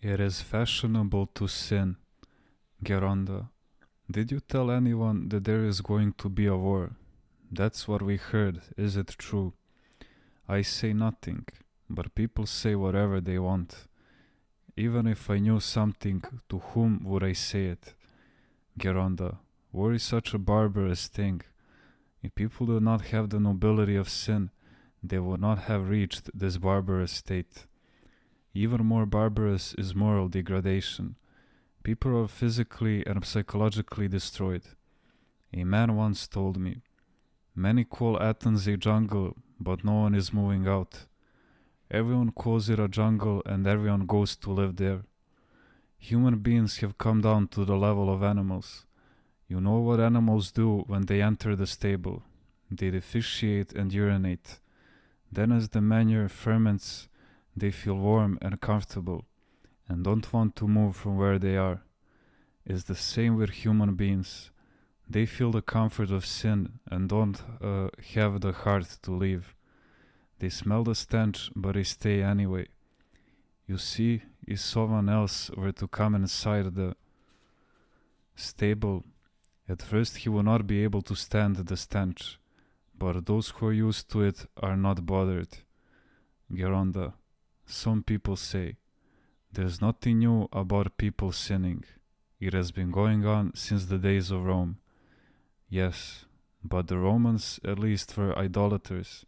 It is fashionable to sin. Geronda, did you tell anyone that there is going to be a war? That's what we heard, is it true? I say nothing, but people say whatever they want. Even if I knew something, to whom would I say it? Geronda, war is such a barbarous thing. If people do not have the nobility of sin, they would not have reached this barbarous state. Even more barbarous is moral degradation. People are physically and psychologically destroyed. A man once told me, "Many call Athens a jungle, but no one is moving out. Everyone calls it a jungle and everyone goes to live there. Human beings have come down to the level of animals. You know what animals do when they enter the stable. They defecation and urinate. Then as the manure ferments, they feel warm and comfortable and don't want to move from where they are. It's the same with human beings. They feel the comfort of sin and don't have the heart to leave. They smell the stench, but they stay anyway. You see, if someone else were to come inside the stable, at first he will not be able to stand the stench, but those who are used to it are not bothered." Geronda, some people say, "There's nothing new about people sinning. It has been going on since the days of Rome." Yes, but the Romans at least were idolaters.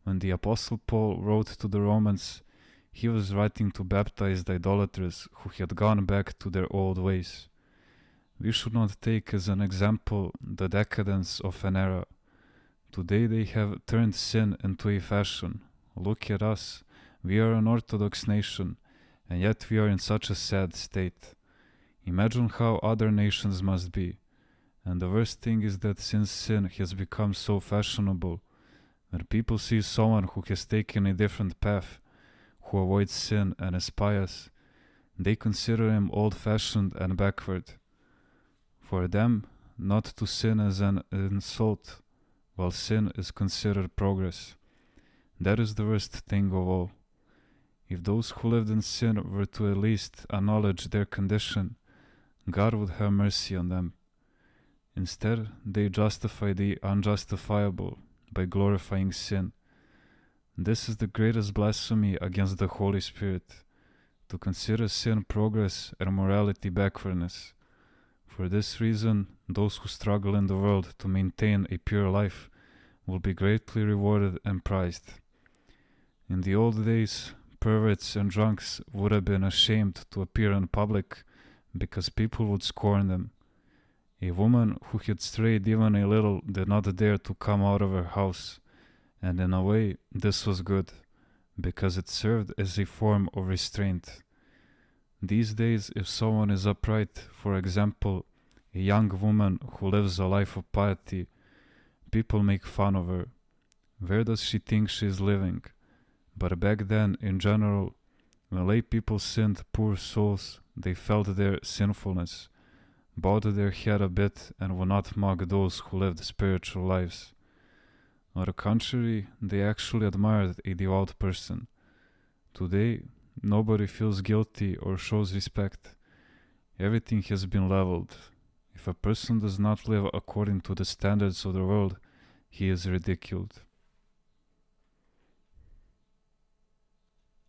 When the Apostle Paul wrote to the Romans, he was writing to baptize the idolaters who had gone back to their old ways. We should not take as an example the decadence of an era. Today they have turned sin into a fashion. Look at us. We are an Orthodox nation, and yet we are in such a sad state. Imagine how other nations must be. And the worst thing is that since sin has become so fashionable, when people see someone who has taken a different path, who avoids sin and is pious, they consider him old-fashioned and backward. For them, not to sin is an insult, while sin is considered progress. That is the worst thing of all. If those who lived in sin were to at least acknowledge their condition, God would have mercy on them. Instead, they justify the unjustifiable by glorifying sin. This is the greatest blasphemy against the Holy Spirit, to consider sin progress and morality backwardness. For this reason, those who struggle in the world to maintain a pure life will be greatly rewarded and prized. In the old days, perverts and drunks would have been ashamed to appear in public because people would scorn them. A woman who had strayed even a little did not dare to come out of her house, and in a way this was good, because it served as a form of restraint. These days, if someone is upright, for example, a young woman who lives a life of piety, people make fun of her. Where does she think she is living? But back then, in general, when lay people sinned, poor souls, they felt their sinfulness, bowed their head a bit, and would not mock those who lived spiritual lives. On the contrary, they actually admired a devout person. Today, nobody feels guilty or shows respect. Everything has been leveled. If a person does not live according to the standards of the world, he is ridiculed.